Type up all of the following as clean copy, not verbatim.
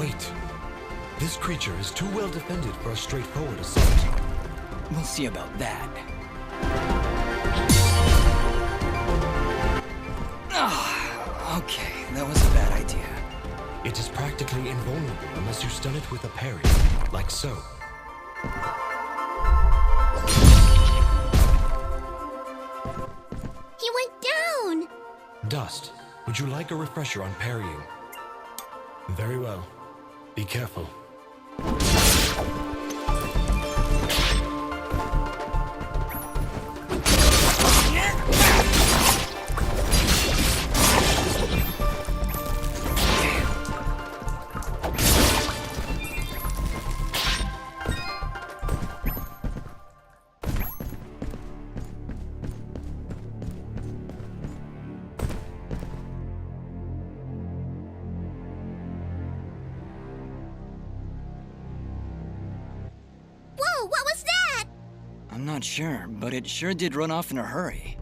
Wait. This creature is too well defended for a straightforward assault. We'll see about that. Okay, that was a bad idea. It is practically invulnerable unless you stun it with a parry, like so. He went down! Dust, would you like a refresher on parrying? Very well. Be careful. Whoa, what was that? I'm not sure, but it sure did run off in a hurry.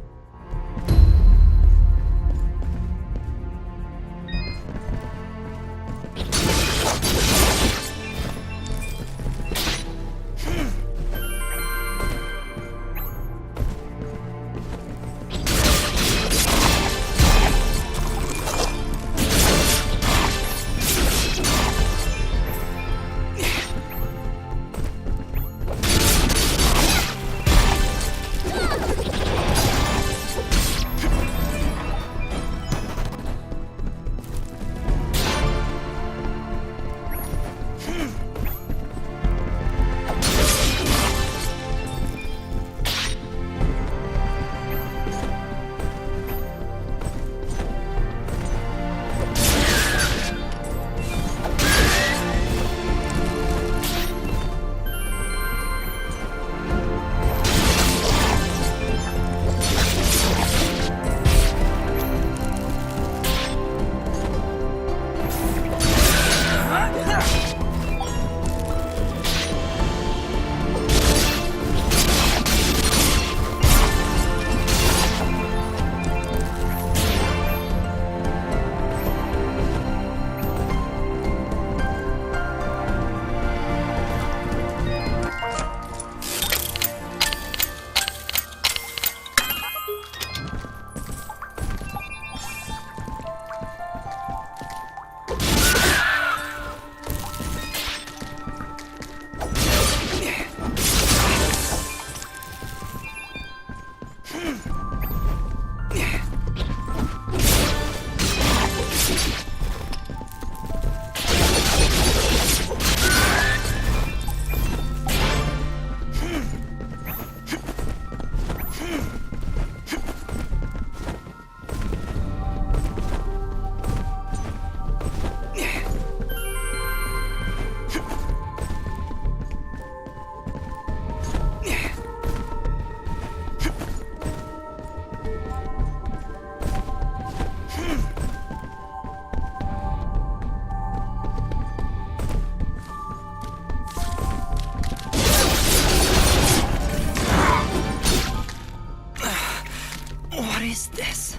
What is this?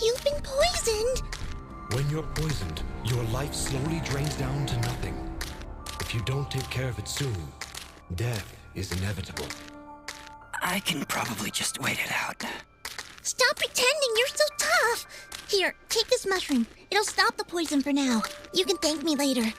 You've been poisoned! When you're poisoned, your life slowly drains down to nothing. If you don't take care of it soon, death is inevitable. I can probably just wait it out. Stop pretending you're so tough! Here, take this mushroom. It'll stop the poison for now. You can thank me later.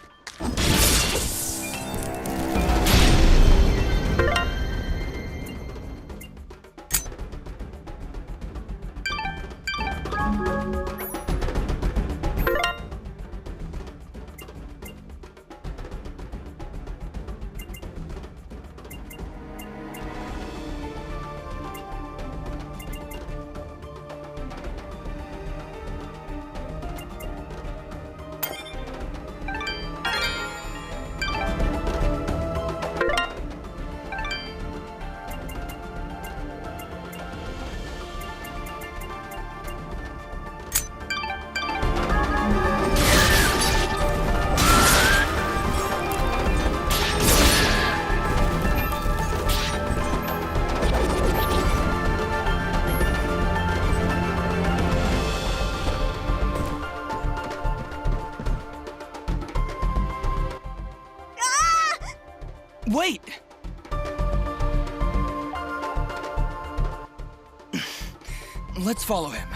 Wait! Let's follow him.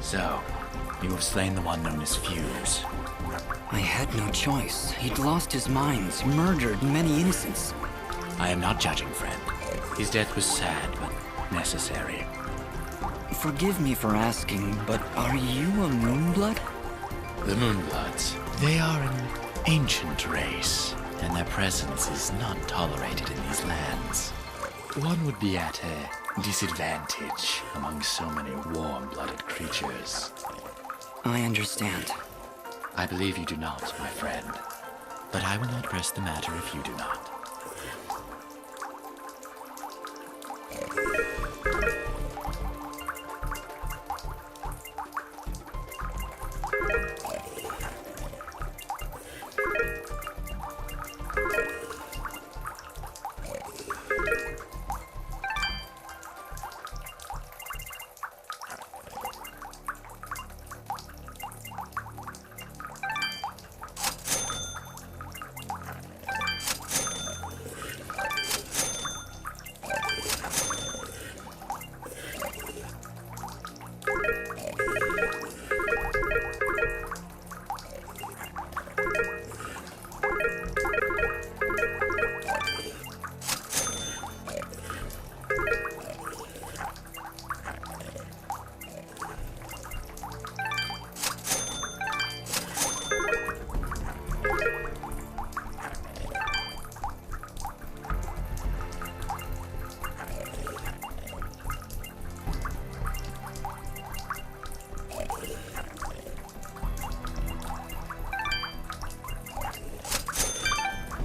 So, you have slain the one known as Fuse. I had no choice. He'd lost his mind, murdered many innocents. I am not judging, friend. His death was sad, but necessary. Forgive me for asking, but are you a Moonblood? The Moonbloods, they are an ancient race, and their presence is not tolerated in these lands. One would be at a disadvantage among so many warm-blooded creatures. I understand. I believe you do not, my friend. But I will not press the matter if you do not.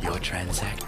Your transact.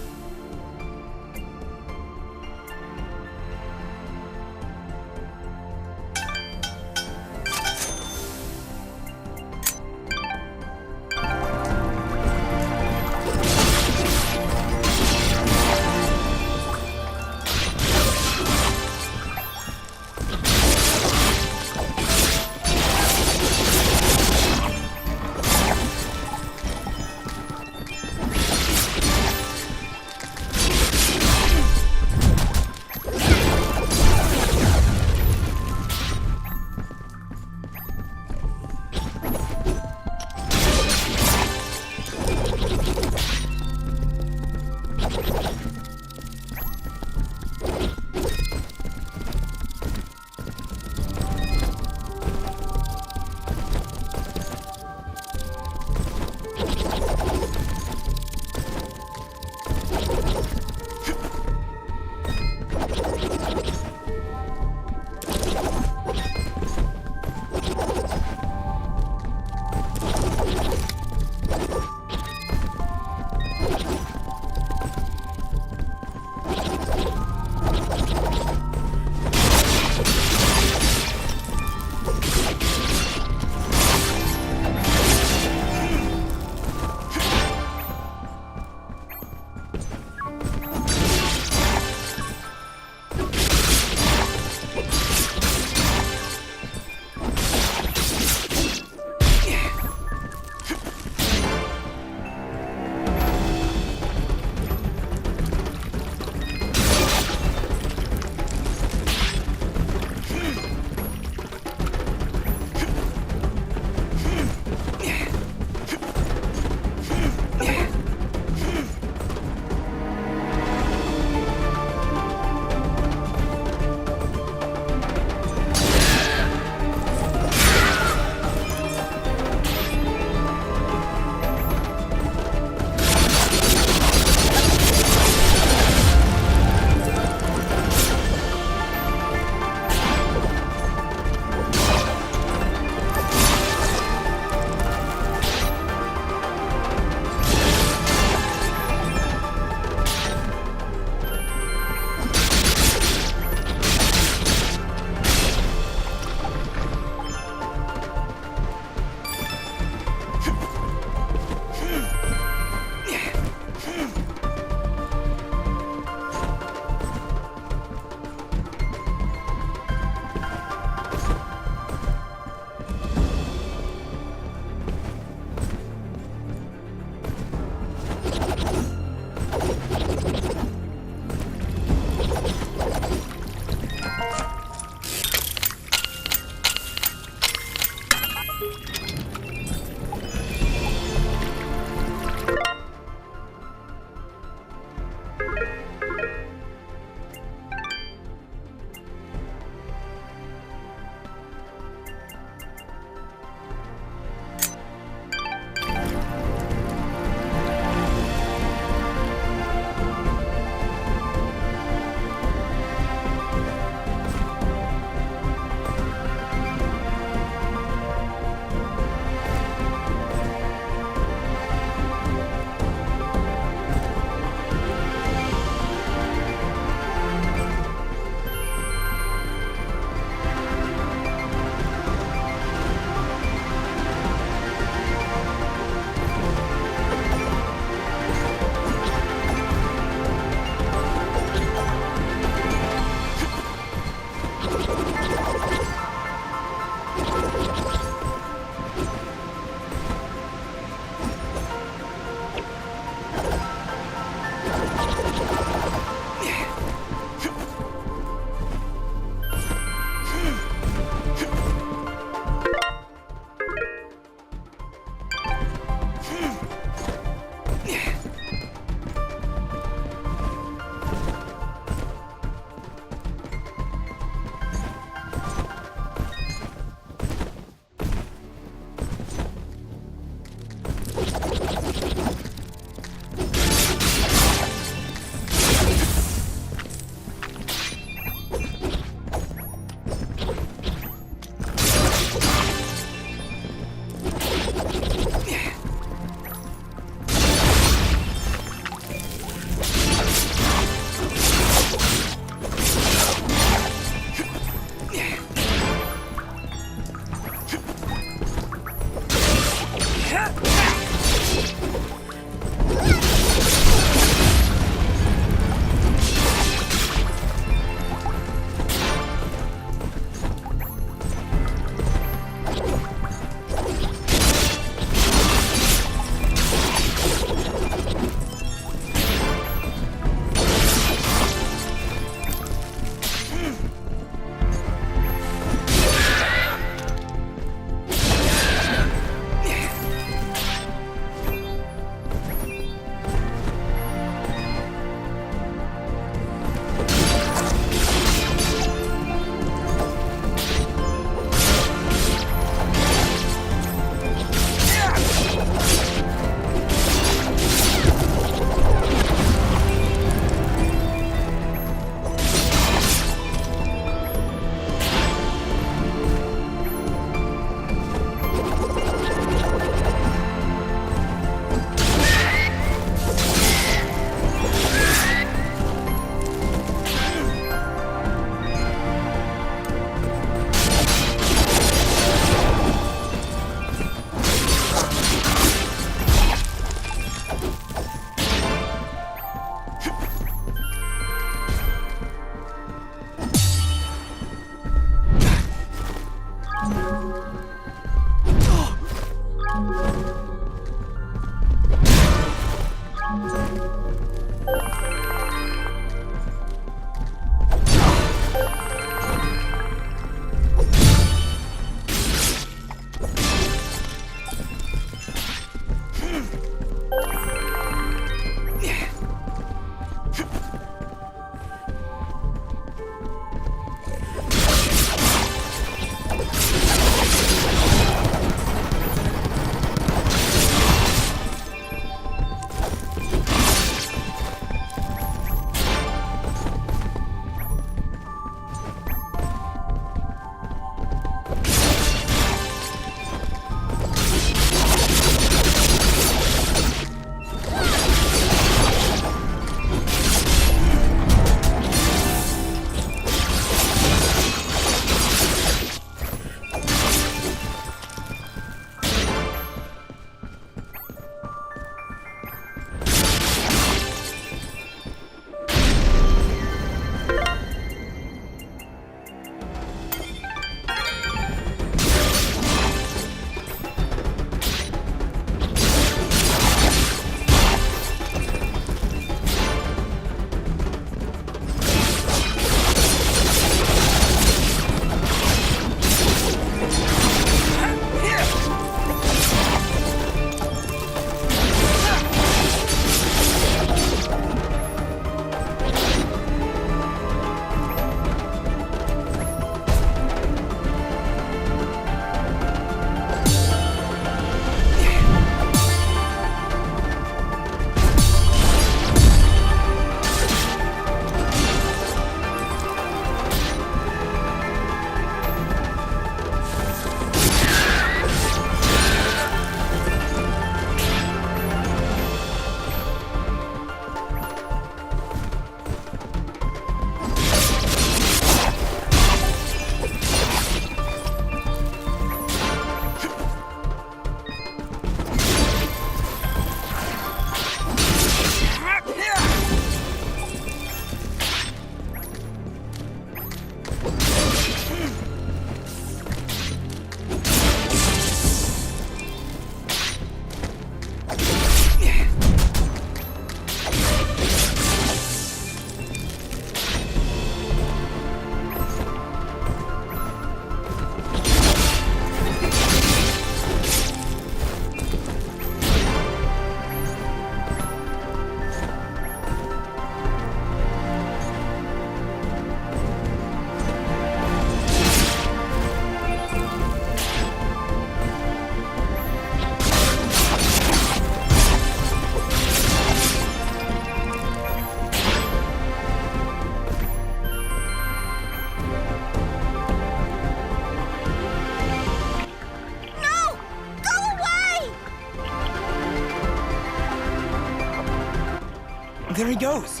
There he goes.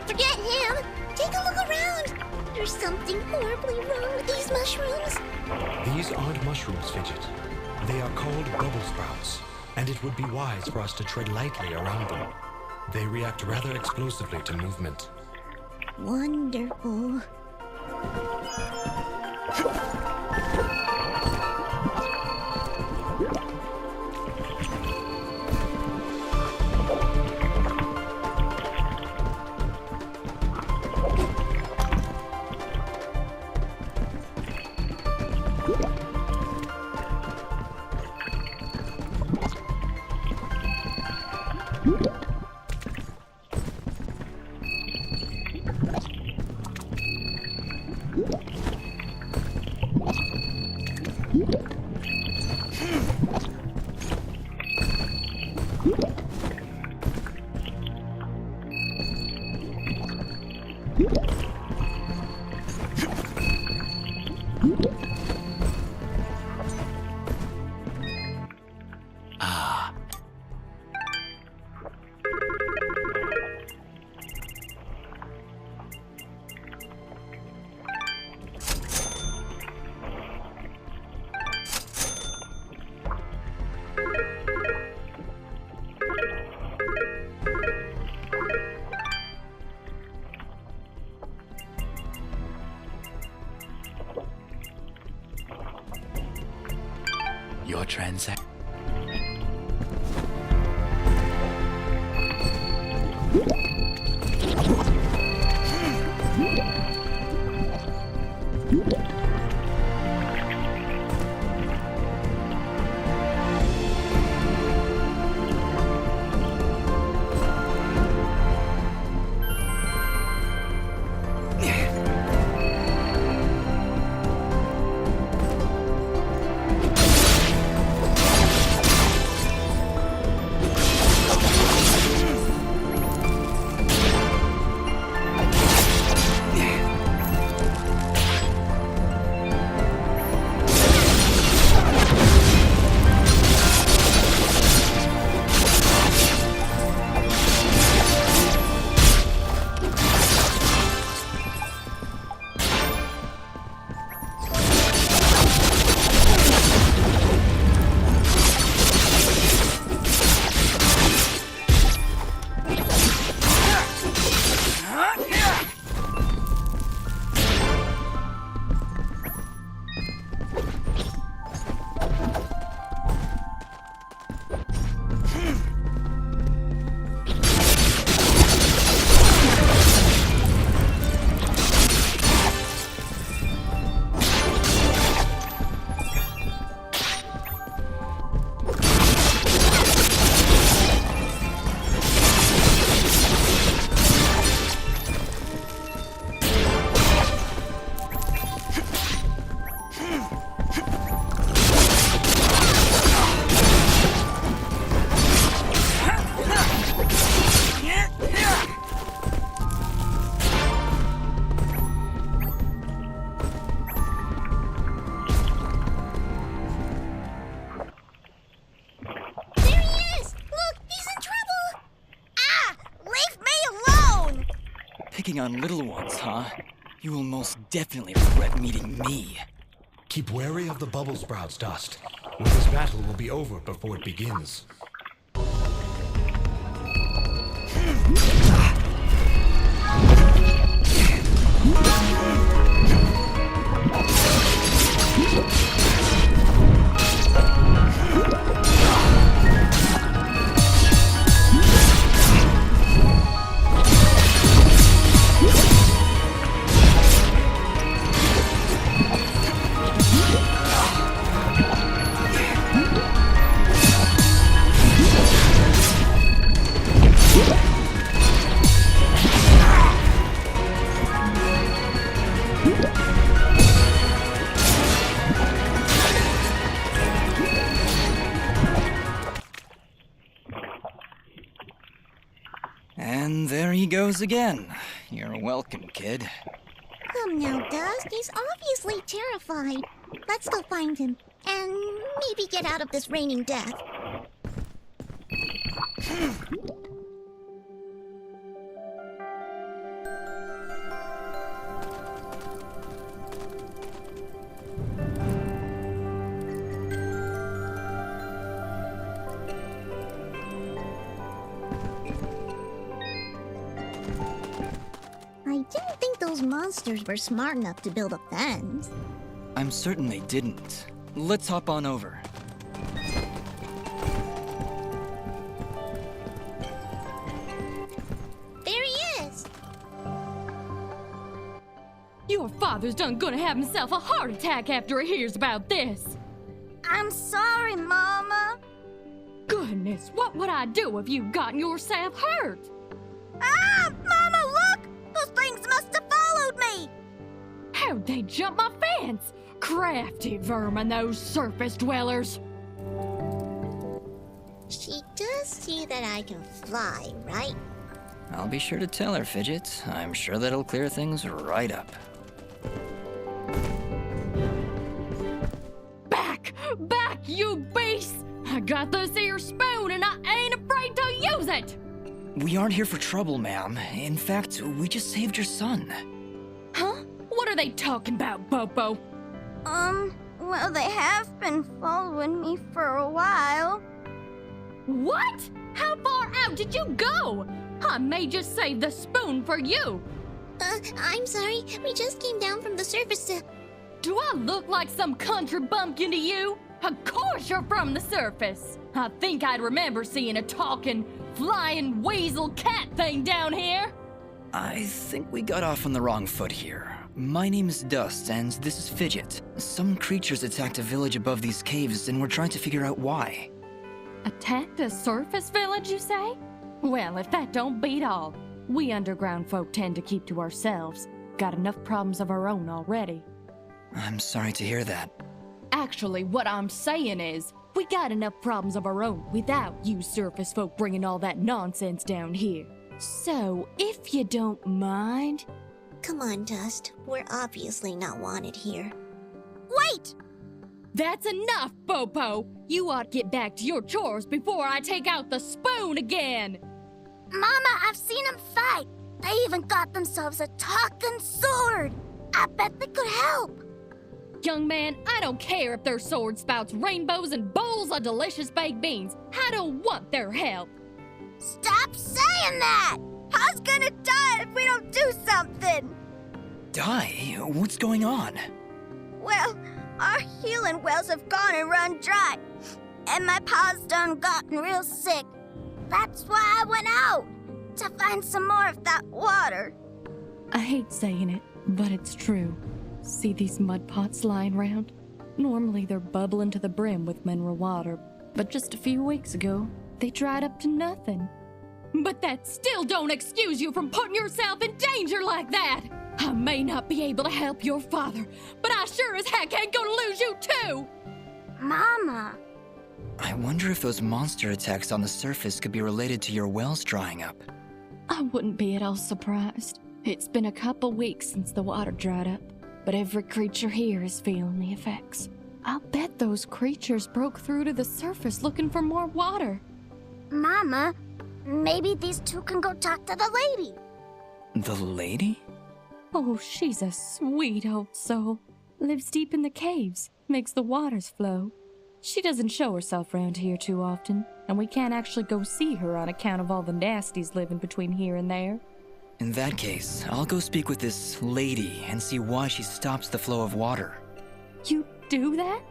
Forget him. Take a look around. There's something horribly wrong with these mushrooms. These aren't mushrooms, Fidget. They are called bubble sprouts, and it would be wise for us to tread lightly around them. They react rather explosively to movement. Wonderful. Your transaction. Picking on little ones, huh? You will most definitely regret meeting me. Keep wary of the bubble sprouts, Dust. Or this battle will be over before it begins. And there he goes again. You're welcome, kid. Come now, Dust. He's obviously terrified. Let's go find him. And maybe get out of this raining death. monsters were smart enough to build a fence. I'm certain they didn't. Let's hop on over. There he is! Your father's done gonna have himself a heart attack after he hears about this. I'm sorry, Mama. Goodness, what would I do if you gotten yourself hurt? Ah! Mama, look! Those things must have followed me! How'd they jump my fence? Crafty vermin, those surface dwellers. She does see that I can fly, right? I'll be sure to tell her, Fidget. I'm sure that'll clear things right up. Back, you beast! I got this here spoon and I ain't afraid to use it! We aren't here for trouble, ma'am. In fact, we just saved your son. Huh? What are they talking about, Bobo? Well, they have been following me for a while. What? How far out did you go? I may just save the spoon for you. I'm sorry. We just came down from the surface to... Do I look like some country bumpkin to you? Of course you're from the surface. I think I'd remember seeing a talking, flying weasel cat thing down here. I think we got off on the wrong foot here. My name is Dust, and this is Fidget. Some creatures attacked a village above these caves, and we're trying to figure out why. Attacked a surface village, you say? Well, if that don't beat all. We underground folk tend to keep to ourselves. Got enough problems of our own already. I'm sorry to hear that. Actually, what I'm saying is, we got enough problems of our own without you surface folk bringing all that nonsense down here. So, if you don't mind... Come on, Dust. We're obviously not wanted here. Wait! That's enough, Bobo! You ought to get back to your chores before I take out the spoon again! Mama, I've seen them fight. They even got themselves a talking sword. I bet they could help. Young man, I don't care if their sword spouts rainbows and bowls of delicious baked beans. I don't want their help. Stop saying that! Pa's gonna die if we don't do something! Die? What's going on? Well, our healing wells have gone and run dry. And my pa's done gotten real sick. That's why I went out, to find some more of that water. I hate saying it, but it's true. See these mud pots lying around? Normally they're bubbling to the brim with mineral water, but just a few weeks ago, they dried up to nothing. But that still don't excuse you from putting yourself in danger like that! I may not be able to help your father, but I sure as heck ain't gonna lose you too! Mama. I wonder if those monster attacks on the surface could be related to your wells drying up. I wouldn't be at all surprised. It's been a couple weeks since the water dried up, but every creature here is feeling the effects. I'll bet those creatures broke through to the surface looking for more water. Mama, maybe these two can go talk to the lady. The lady? Oh, she's a sweet old soul. Lives deep in the caves, makes the waters flow. She doesn't show herself around here too often, and we can't actually go see her on account of all the nasties living between here and there. In that case, I'll go speak with this lady and see why she stops the flow of water. You do that?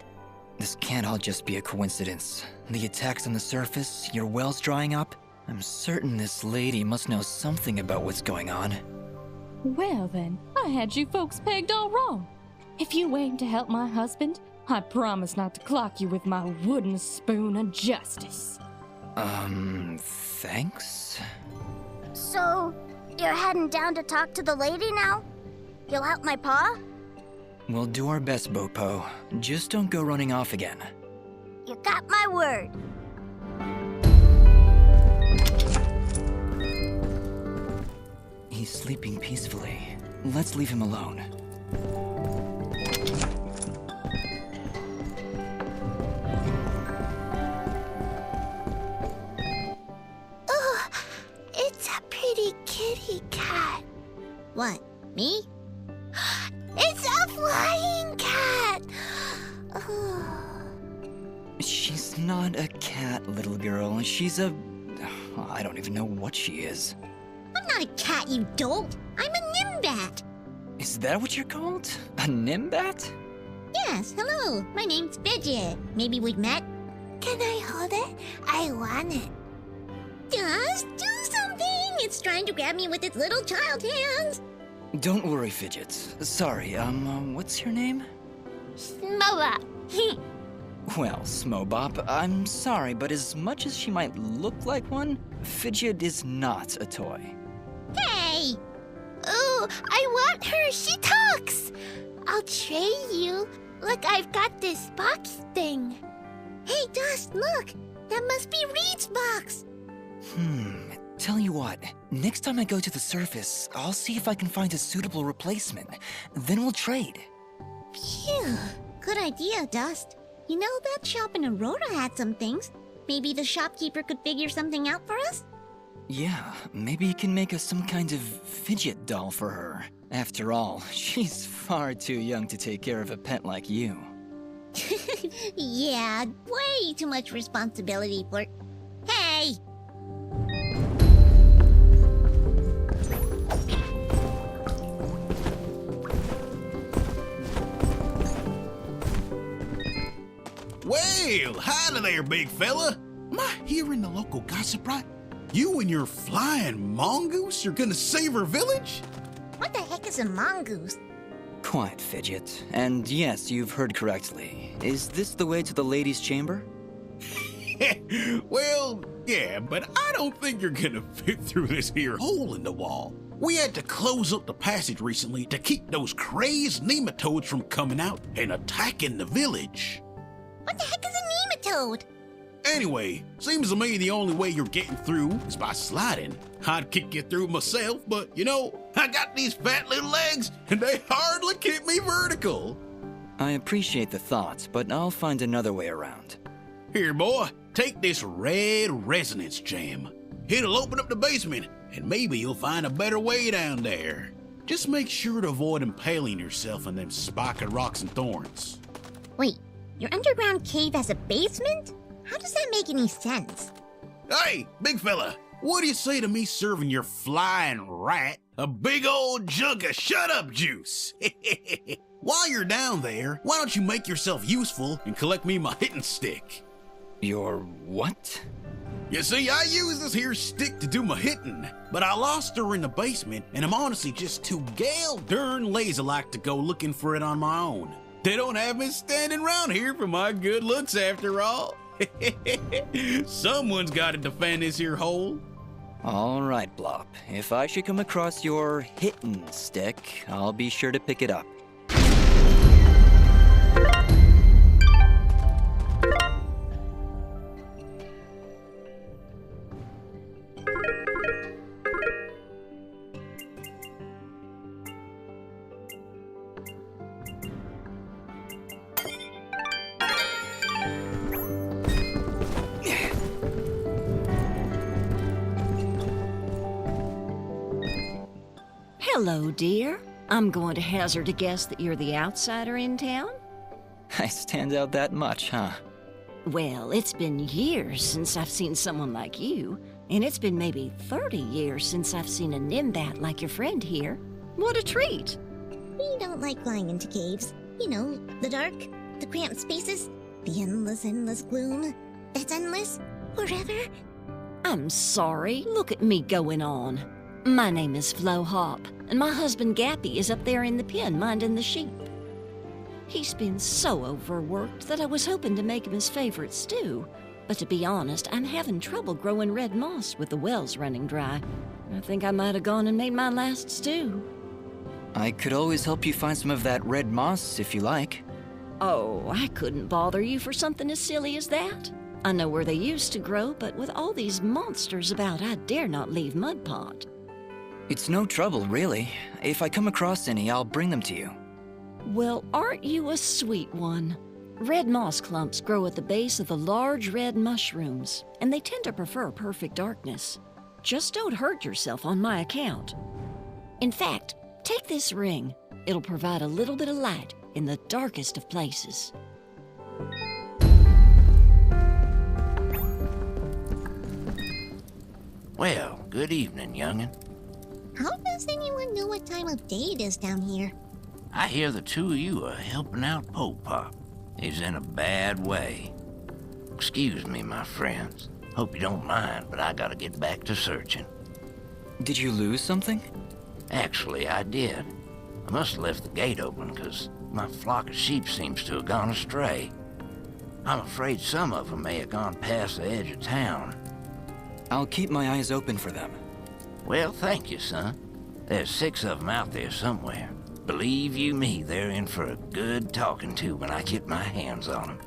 This can't all just be a coincidence. The attacks on the surface, your wells drying up. I'm certain this lady must know something about what's going on. Well then, I had you folks pegged all wrong. If you aim to help my husband, I promise not to clock you with my wooden spoon of justice. Thanks? So, you're heading down to talk to the lady now? You'll help my pa? We'll do our best, Bopo. Just don't go running off again. You got my word. He's sleeping peacefully. Let's leave him alone. Oh, it's a pretty kitty cat. What, me? It's a flying cat! Oh. She's not a cat, little girl. She's a... I don't even know what she is. I'm not a cat, you dope. I'm a nimbat. Is that what you're called? A Nimbat? Yes, hello. My name's Fidget. Maybe we've met? Can I hold it? I want it. Just do something! It's trying to grab me with its little child hands. Don't worry, Fidget. Sorry, what's your name? Smoba. Well, Smobop, I'm sorry, but as much as she might look like one, Fidget is not a toy. Hey! Ooh, I want her. She talks. I'll trade you. Look, I've got this box thing. Hey, Dust, look. That must be Reed's box. Tell you what, next time I go to the surface, I'll see if I can find a suitable replacement. Then we'll trade. Phew. Good idea, Dust. You know, that shop in Aurora had some things. Maybe the shopkeeper could figure something out for us? Yeah, maybe you can make us some kind of fidget doll for her. After all, she's far too young to take care of a pet like you. Yeah, way too much responsibility for... Hey! Well, hi there, big fella. Am I hearing the local gossip right? You and your flying mongoose are gonna save her village? What the heck is a mongoose? Quiet, Fidget. And yes, you've heard correctly. Is this the way to the ladies' chamber? Well, yeah, but I don't think you're gonna fit through this here hole in the wall. We had to close up the passage recently to keep those crazed nematodes from coming out and attacking the village. What the heck is a nematode? Anyway, seems to me the only way you're getting through is by sliding. I'd kick you through myself, but you know, I got these fat little legs and they hardly keep me vertical. I appreciate the thought, but I'll find another way around. Here, boy, take this red resonance jam. It'll open up the basement and maybe you'll find a better way down there. Just make sure to avoid impaling yourself on them spiky rocks and thorns. Wait, your underground cave has a basement? How does that make any sense? Hey, big fella, what do you say to me serving your flying rat a big old jug of shut-up juice? While you're down there, why don't you make yourself useful and collect me my hitting stick? Your what? You see, I use this here stick to do my hitting, but I lost her in the basement, and I'm honestly just too gal darn lazy-like to go looking for it on my own. They don't have me standing around here for my good looks after all. Someone's got to defend this here hole. All right, Blop. If I should come across your hitting stick, I'll be sure to pick it up. Hello, dear. I'm going to hazard a guess that you're the outsider in town? I stand out that much, huh? Well, it's been years since I've seen someone like you, and it's been maybe 30 years since I've seen a Nimbat like your friend here. What a treat! We don't like flying into caves. You know, the dark, the cramped spaces, the endless gloom. That's endless, forever. I'm sorry. Look at me going on. My name is Flo Hop, and my husband Gappy is up there in the pen minding the sheep. He's been so overworked that I was hoping to make him his favorite stew. But to be honest, I'm having trouble growing red moss with the wells running dry. I think I might have gone and made my last stew. I could always help you find some of that red moss if you like. Oh, I couldn't bother you for something as silly as that. I know where they used to grow, but with all these monsters about, I dare not leave Mudpot. It's no trouble, really. If I come across any, I'll bring them to you. Well, aren't you a sweet one? Red moss clumps grow at the base of the large red mushrooms, and they tend to prefer perfect darkness. Just don't hurt yourself on my account. In fact, take this ring. It'll provide a little bit of light in the darkest of places. Well, good evening, young'un. How does anyone know what time of day it is down here? I hear the two of you are helping out Pop. He's in a bad way. Excuse me, my friends. Hope you don't mind, but I gotta get back to searching. Did you lose something? Actually, I did. I must have left the gate open, 'cause my flock of sheep seems to have gone astray. I'm afraid some of them may have gone past the edge of town. I'll keep my eyes open for them. Well, thank you, son. There's 6 of them out there somewhere. Believe you me, they're in for a good talking to when I get my hands on them.